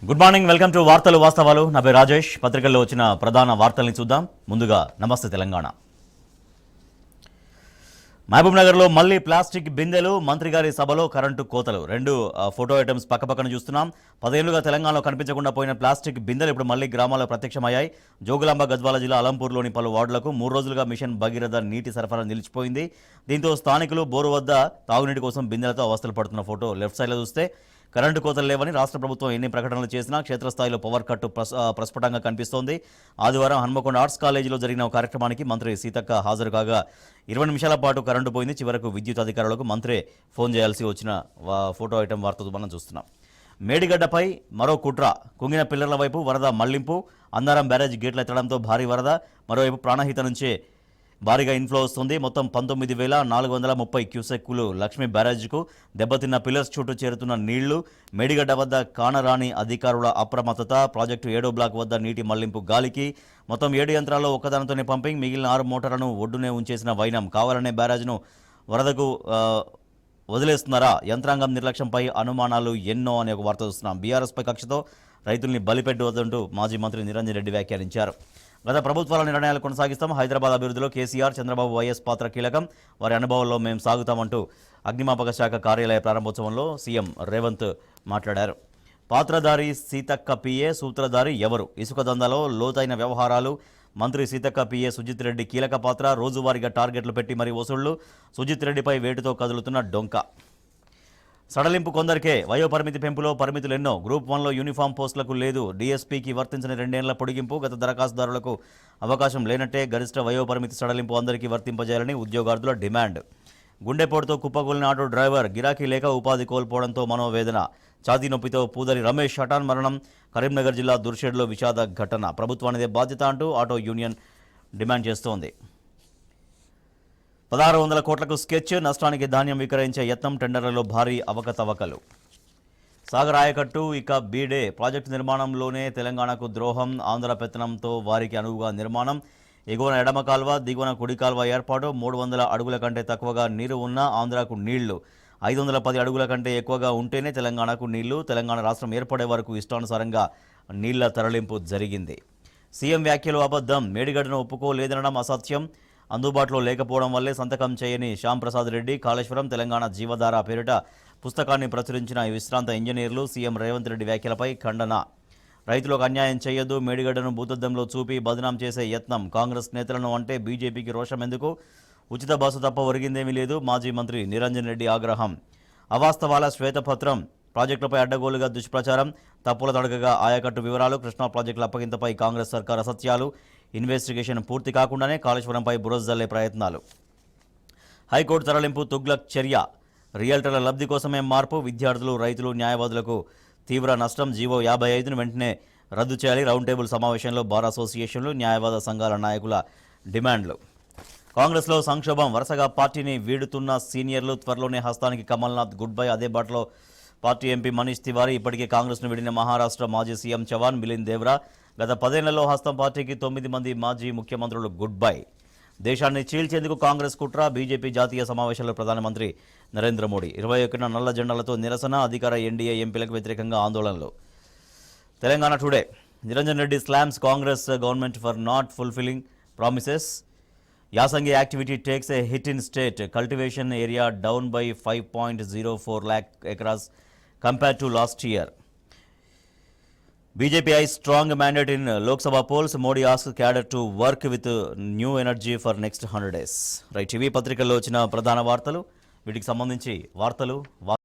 Good morning, welcome to వార్తలు వాస్తవాలు. నా పేరు రాజేష్. పత్రికల్లో వచ్చిన ప్రధాన వార్తల్ని చూద్దాం. ముందుగా నమస్తే తెలంగాణ. మహబూబ్ నగర్లో మళ్లీ ప్లాస్టిక్ బిందెలు, మంత్రి గారి సభలో కరెంటు కోతలు. రెండు ఫోటో ఐటమ్స్ పక్కపక్కన చూస్తున్నాం. 10 ఏళ్లుగా తెలంగాణలో కనిపించకుండా పోయిన ప్లాస్టిక్ బిందెలు ఇప్పుడు మళ్లీ గ్రామాల్లో ప్రత్యక్షమయ్యాయి. జోగులాంబ గద్వాల జిల్లా అలంపూర్లోని పలు వార్డులకు 3 రోజులుగా మిషన్ భగీరథ నీటి సరఫరా నిలిచిపోయింది. దీంతో స్థానికులు బోరు వద్ద తాగునీటి కోసం బిందెలతో అవస్థలు పడుతున్న ఫోటో లెఫ్ట్ సైడ్లో చూస్తే కరెంటు కోతలు లేవని రాష్ట్ర ప్రభుత్వం ఎన్ని ప్రకటనలు చేసినా క్షేత్రస్థాయిలో పవర్ కట్టు ప్రస్ఫుటంగా కనిపిస్తోంది. ఆదివారం హన్మకొండ ఆర్ట్స్ కాలేజీలో జరిగిన కార్యక్రమానికి మంత్రి సీతక్క హాజరు కాగా 20 నిమిషాల పాటు కరెంటు పోయింది. చివరకు విద్యుత్ అధికారులకు మంత్రి ఫోన్ చేయాల్సి వచ్చిన ఫోటో ఐటమ్ వార్తతో మనం చూస్తున్నాం. మేడిగడ్డపై మరో కుట్ర. కుంగిన పిల్లర్ల వైపు వరద మళ్లింపు. అందారం బ్యారేజ్ గేట్లు ఎత్తడంతో భారీ వరద. మరోవైపు ప్రాణహిత నుంచే భారీగా ఇన్ఫ్లో వస్తుంది. మొత్తం 19,430 క్యూసెక్కులు లక్ష్మీ బ్యారేజ్కు. దెబ్బతిన్న పిల్లర్స్ చుట్టూ చేరుతున్న నీళ్లు. మేడిగడ్డ వద్ద కానరాని అధికారుల అప్రమత్తత. ప్రాజెక్టు 7వ బ్లాక్ వద్ద నీటి మళ్లింపు గాలికి. మొత్తం 7 యంత్రాల్లో ఒక్కదానితోనే పంపింగ్. మిగిలిన 6 మోటార్లను ఒడ్డునే ఉంచేసిన వైనం. కావాలనే బ్యారేజ్ను వరదకు వదిలేస్తున్నారా? యంత్రాంగం నిర్లక్ష్యంపై అనుమానాలు ఎన్నో అనే ఒక వార్త చూస్తున్నాం. బీఆర్ఎస్పై కక్షతో రైతుల్ని బలిపెట్టవద్దంటూ మాజీ మంత్రి నిరంజన్ రెడ్డి వ్యాఖ్యానించారు. గత ప్రభుత్వాల నిర్ణయాలు కొనసాగిస్తాం. హైదరాబాద్ అభివృద్ధిలో కేసీఆర్, చంద్రబాబు, వైఎస్ పాత్ర కీలకం. వారి అనుభవంలో మేము సాగుతామంటూ అగ్నిమాపక శాఖ కార్యాలయ ప్రారంభోత్సవంలో సీఎం రేవంత్ మాట్లాడారు. పాత్రధారి సీతక్క పిఏ, సూత్రధారి ఎవరు? ఇసుక దందాలో లోతైన వ్యవహారాలు. మంత్రి సీతక్క పిఏ సుజిత్ రెడ్డి కీలక పాత్ర. రోజువారీగా టార్గెట్లు పెట్టి మరీ వసూళ్లు. సుజిత్ రెడ్డిపై వేటుతో కదులుతున్న డొంక. సడలింపు కొందరికే. వయోపరిమితి పెంపులో పరిమితులు ఎన్నో. గ్రూప్ 1లో యూనిఫామ్ పోస్టులకు లేదు. డీఎస్పీకి వర్తించిన 2 ఏళ్ల పొడిగింపు. గత దరఖాస్తుదారులకు అవకాశం లేనట్టే. గరిష్ట వయోపరిమితి సడలింపు అందరికీ వర్తింపజేయాలని ఉద్యోగార్థుల డిమాండ్. గుండెపోటుతో కుప్పకూలిన ఆటో డ్రైవర్. గిరాకీ లేక ఉపాధి కోల్పోవడంతో మనోవేదన. ఛాతీ నొప్పితో పూదరి రమేష్ హఠాన్ మరణం. కరీంనగర్ జిల్లా దుర్షేడ్లో విషాద ఘటన. ప్రభుత్వానిదే బాధ్యత అంటూ ఆటో యూనియన్ డిమాండ్ చేస్తోంది. 1600 కోట్లకు స్కెచ్. నష్టానికి ధాన్యం విక్రయించే యత్నం. టెండర్లలో భారీ అవకతవకలు. సాగర్ ఆయకట్టు ఇక బీడే. ప్రాజెక్టు నిర్మాణంలోనే తెలంగాణకు ద్రోహం. ఆంధ్ర పెత్తనంతో వారికి అనువుగా నిర్మాణం. ఎగువన ఎడమ కాల్వ, దిగువన కుడి కాల్వ ఏర్పాటు. 300 అడుగుల కంటే తక్కువగా నీరు ఉన్న ఆంధ్రాకు నీళ్లు. 510 అడుగుల కంటే ఎక్కువగా ఉంటేనే తెలంగాణకు నీళ్లు. తెలంగాణ రాష్ట్రం ఏర్పడే వరకు ఇష్టానుసారంగా నీళ్ల తరలింపు జరిగింది. సీఎం వ్యాఖ్యలు అబద్ధం. మేడిగడ్డను ఒప్పుకోలేదనడం అసత్యం. అందుబాటులో లేకపోవడం వల్లే సంతకం చేయని శ్యాంప్రసాద్ రెడ్డి. కాళేశ్వరం తెలంగాణ జీవధార పేరిట పుస్తకాన్ని ప్రచురించిన విశ్రాంత ఇంజనీర్లు. సీఎం రేవంత్ రెడ్డి వ్యాఖ్యలపై ఖండన. రైతులకు అన్యాయం చేయొద్దు. మేడిగడ్డను భూతద్దంలో చూపి బదనాం చేసే యత్నం. కాంగ్రెస్ నేతలను అంటే బీజేపీకి రోషం ఎందుకు? ఉచిత బస్సు తప్ప ఒరిగిందేమీ లేదు. మాజీ మంత్రి నిరంజన్ రెడ్డి ఆగ్రహం. అవాస్తవాల శ్వేతపత్రం. ప్రాజెక్టులపై అడ్డగోలుగా దుష్ప్రచారం. తప్పుల తడకగా ఆయకట్టు వివరాలు. కృష్ణా ప్రాజెక్టుల అప్పగింతపై కాంగ్రెస్ సర్కార్ అసత్యాలు. ఇన్వెస్టిగేషన్ పూర్తి కాకుండానే కాళేశ్వరంపై బురద జల్లే ప్రయత్నాలు. హైకోర్టు తరలింపు తుగ్లక్ చర్య. రియల్టర్ల లబ్ధి కోసమే మార్పు. విద్యార్థులు, రైతులు, న్యాయవాదులకు తీవ్ర నష్టం. జీవో 55ను వెంటనే రద్దు చేయాలి. రౌండ్ టేబుల్ సమావేశంలో బార్ అసోసియేషన్లు, న్యాయవాద సంఘాల నాయకుల డిమాండ్లు. కాంగ్రెస్లో సంక్షోభం. వరుసగా పార్టీని వీడుతున్న సీనియర్లు. త్వరలోనే హస్తానికి కమల్నాథ్ గుడ్ బై. అదే బాటలో పార్టీ ఎంపీ మనీష్ తివారీ. ఇప్పటికే కాంగ్రెస్ను వీడిన మహారాష్ట్ర మాజీ సీఎం చవాన్, మిలింద్ దేవ్రా. గత 10 ఏళ్లలో హస్తం పార్టీకి 9 మంది మాజీ ముఖ్యమంత్రులు గుడ్ బై. దేశాన్ని చీల్చేందుకు కాంగ్రెస్ కుట్ర. బీజేపీ జాతీయ సమావేశంలో ప్రధానమంత్రి నరేంద్ర మోడీ. 21 నల్ల జెండాలతో నిరసన. అధికార ఎన్డీఏ ఎంపీలకు వ్యతిరేకంగా ఆందోళనలు. Telangana today. Niranjan Reddy slams Congress government for not fulfilling promises. యాసంగి activity takes a hit in state. Cultivation area down by 5.04 lakh acres compared to last year. BJP eyes strong mandate in Lok Sabha polls. Modi asks cadre to work with new energy for next 100 days. Right, ఇవి పత్రికల్లో వచ్చిన ప్రధాన వార్తలు. వీటికి సంబంధించి వార్తలు